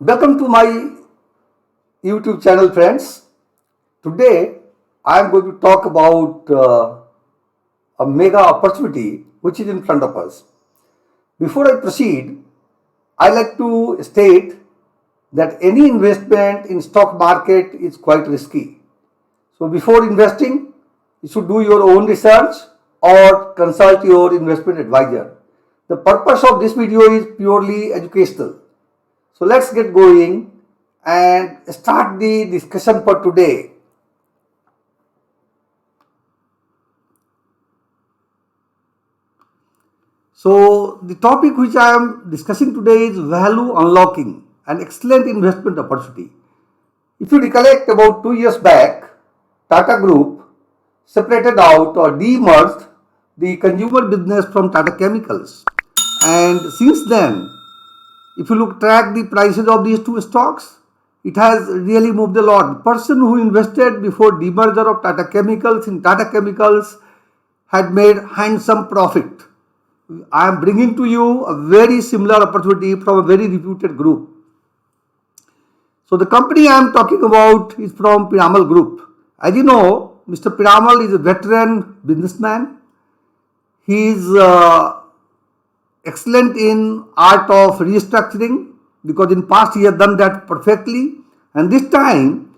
Welcome to my YouTube channel, friends. Today I am going to talk about a mega opportunity which is in front of us. Before I proceed, I like to state that any investment in stock market is quite risky. So before investing, you should do your own research or consult your investment advisor. The purpose of this video is purely educational. So let's get going and start the discussion for today. So the topic which I am discussing today is value unlocking, an excellent investment opportunity. If you recollect, about 2 years back, Tata Group separated out or demerged the consumer business from Tata Chemicals, and since then, if you track the prices of these two stocks, it has really moved a lot. The person who invested before demerger of Tata Chemicals in Tata Chemicals had made handsome profit. I am bringing to you a very similar opportunity from a very reputed group. So the company I am talking about is from Piramal Group. As you know, Mr. Piramal is a veteran businessman. He is excellent in art of restructuring because in past he has done that perfectly, and this time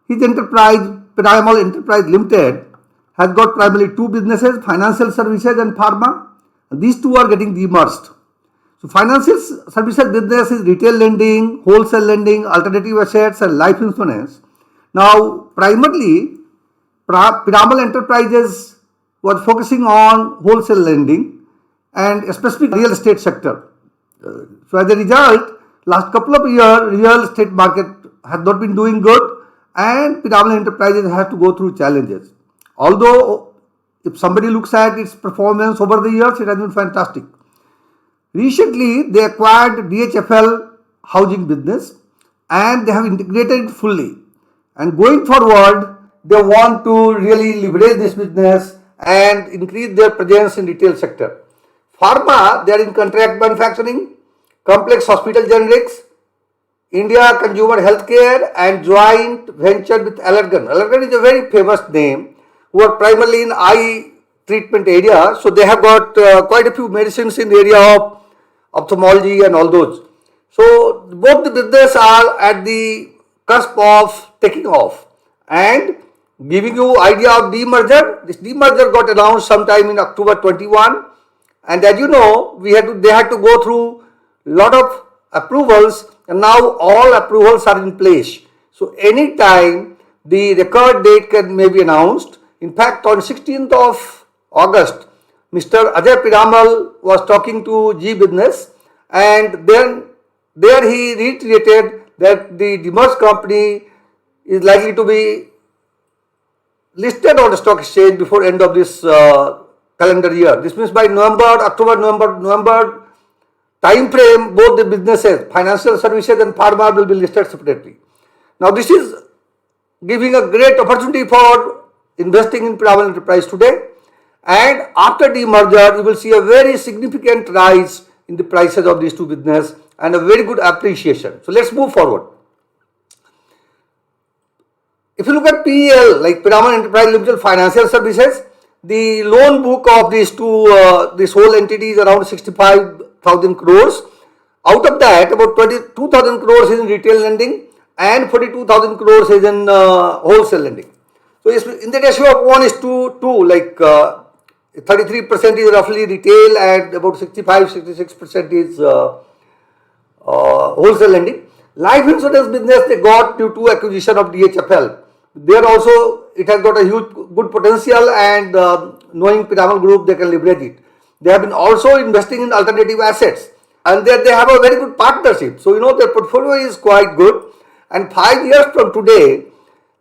his enterprise, Piramal Enterprise Limited, has got primarily two businesses, financial services and pharma, and these two are getting demerged. So financial services business is retail lending, wholesale lending, alternative assets and life insurance. Now primarily Piramal Enterprises was focusing on wholesale lending and especially real estate sector. So as a result, last couple of years, real estate market has not been doing good and Piramal Enterprises has to go through challenges. Although if somebody looks at its performance over the years, it has been fantastic. Recently, they acquired DHFL housing business and they have integrated it fully. And going forward, they want to really leverage this business and increase their presence in retail sector. Pharma, they are in contract manufacturing, complex hospital generics, India consumer healthcare and joint venture with Allergan. Allergan is a very famous name who are primarily in eye treatment area. So they have got quite a few medicines in the area of ophthalmology and all those. So both the business are at the cusp of taking off. And giving you idea of demerger, this demerger got announced sometime in October 21. And as you know, they had to go through a lot of approvals, and now all approvals are in place. So anytime the record date may be announced. In fact, on 16th of August, Mr. Ajay Piramal was talking to G Business, and then there he reiterated that the demerged company is likely to be listed on the stock exchange before end of this calendar year. This means by November time frame, both the businesses, financial services and pharma, will be listed separately. Now this is giving a great opportunity for investing in Piramal Enterprise today, and after demerger, you will see a very significant rise in the prices of these two businesses and a very good appreciation. So let's move forward. If you look at PEL, like Piramal Enterprise Limited Financial Services, the loan book of these two, this whole entity is around 65,000 crores. Out of that, about 22,000 crores is in retail lending and 42,000 crores is in wholesale lending. So it's in the ratio of 1:2, like 33% is roughly retail and about 65-66% is wholesale lending. Life insurance business they got due to acquisition of DHFL. There also it has got a huge good potential, and knowing Piramal Group, they can leverage it. They have been also investing in alternative assets, and they have a very good partnership. So you know their portfolio is quite good, and 5 years from today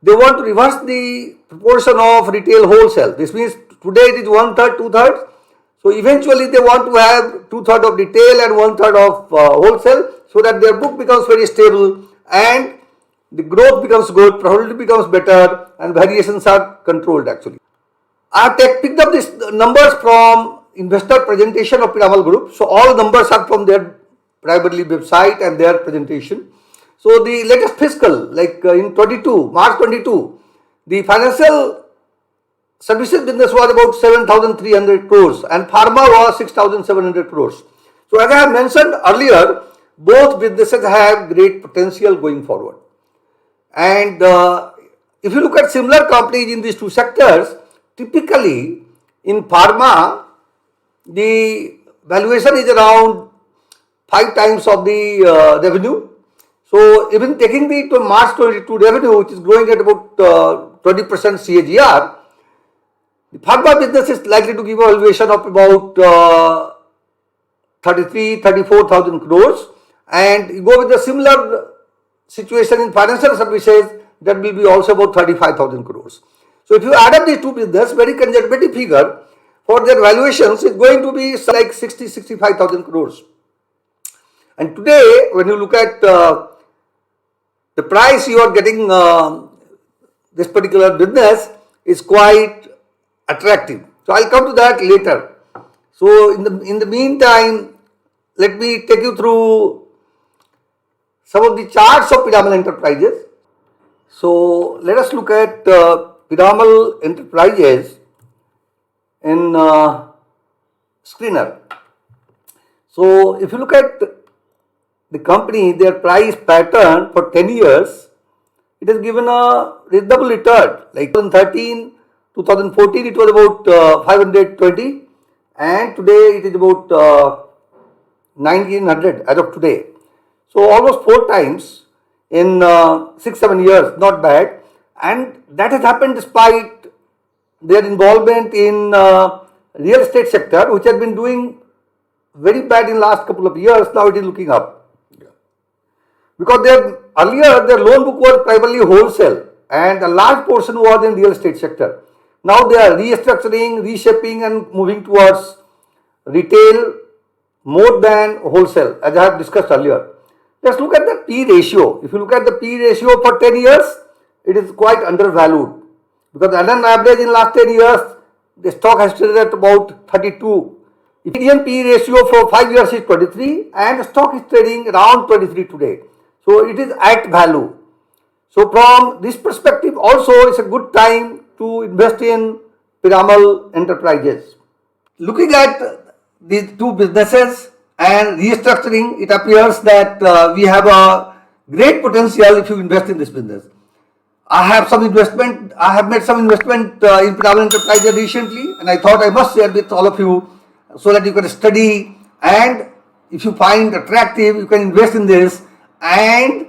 they want to reverse the proportion of retail wholesale. This means today it is 1/3, 2/3. So eventually they want to have 2/3 of retail and 1/3 of wholesale, so that their book becomes very stable and the growth becomes good, profitability becomes better, and variations are controlled actually. I have picked up these numbers from investor presentation of Piramal Group. So all numbers are from their primarily website and their presentation. So the latest fiscal, like in March 22, the financial services business was about 7,300 crores and pharma was 6,700 crores. So as I have mentioned earlier, both businesses have great potential going forward. And if you look at similar companies in these two sectors, typically in pharma, the valuation is around 5 times of the revenue. So even taking the March 22 revenue, which is growing at about 20% CAGR, the pharma business is likely to give a valuation of about 34,000 crores, and you go with a similar situation in financial services, that will be also about 35,000 crores. So if you add up these two businesses, very conservative figure for their valuations is going to be like 65,000 crores. And today, when you look at the price you are getting this particular business is quite attractive. So I'll come to that later. So in the meantime, let me take you through some of the charts of Piramal Enterprises. So let us look at Piramal Enterprises in screener. So if you look at the company, their price pattern for 10 years, it has given a reasonable return. Like 2013, 2014, it was about 520, and today it is about 1900 as of today. So almost 4 times in 6-7 years, not bad. And that has happened despite their involvement in real estate sector, which has been doing very bad in last couple of years. Now it is looking up. Because earlier their loan book was primarily wholesale and a large portion was in real estate sector. Now they are restructuring, reshaping and moving towards retail more than wholesale, as I have discussed earlier. Let's look at the P ratio. If you look at the P ratio for 10 years, it is quite undervalued. Because on an average in last 10 years, the stock has traded at about 32. Median P ratio for 5 years is 23 and the stock is trading around 23 today. So it is at value. So from this perspective also, it's a good time to invest in Piramal Enterprises. Looking at these two businesses and restructuring, it appears that we have a great potential if you invest in this business. I have made some investment in Piramal Enterprises recently, and I thought I must share with all of you so that you can study, and if you find attractive, you can invest in this and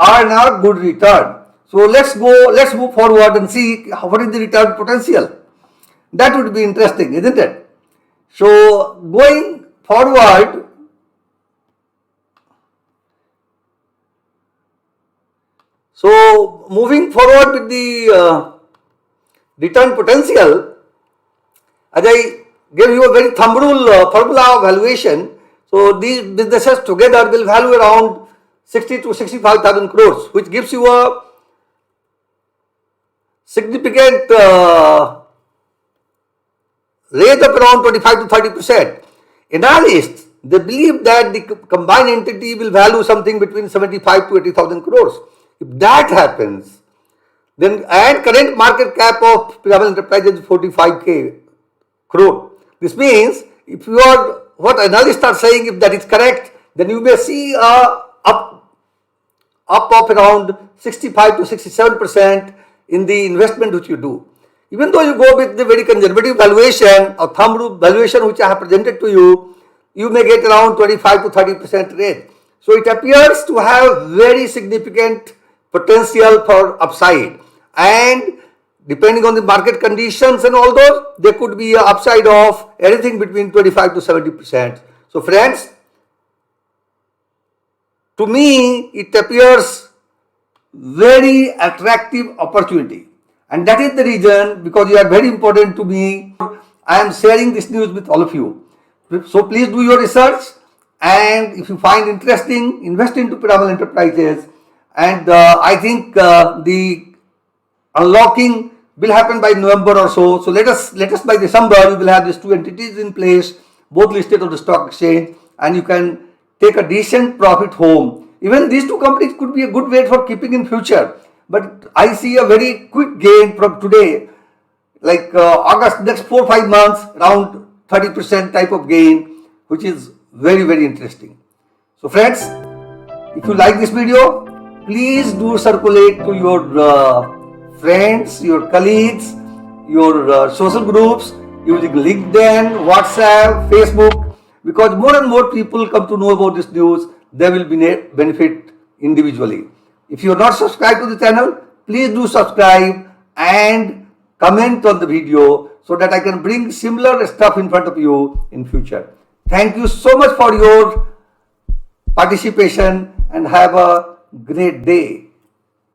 earn a good return. So let's move forward and see what is the return potential. That would be interesting, isn't it? So going forward, so moving forward with the return potential, as I gave you a very thumb rule formula of valuation, so these businesses together will value around 60 to 65,000 crores, which gives you a significant range of around 25 to 30%. Analysts, they believe that the combined entity will value something between 75 to 80,000 crores. If that happens, then and current market cap of Piramal Enterprises is 45k crore. This means if you are what analysts are saying, if that is correct, then you may see a up of around 65 to 67% in the investment which you do. Even though you go with the very conservative valuation or thumb rule valuation which I have presented to you, you may get around 25 to 30% rate. So it appears to have very significant potential for upside, and depending on the market conditions and all those, there could be an upside of anything between 25 to 70%. So friends, to me, it appears very attractive opportunity, and that is the reason, because you are very important to me, I am sharing this news with all of you. So please do your research, and if you find interesting, invest into Piramal Enterprises, and I think the unlocking will happen by November or so. So let us by December we will have these two entities in place, both listed on the stock exchange, and you can take a decent profit home. Even these two companies could be a good way for keeping in future. But I see a very quick gain from today, like August, next 4-5 months, around 30% type of gain, which is very, very interesting. So friends, if you like this video, please do circulate to your friends, your colleagues, your social groups using LinkedIn, WhatsApp, Facebook, because more and more people come to know about this news. They will benefit individually. If you are not subscribed to the channel, please do subscribe and comment on the video so that I can bring similar stuff in front of you in future. Thank you so much for your participation and have a great day.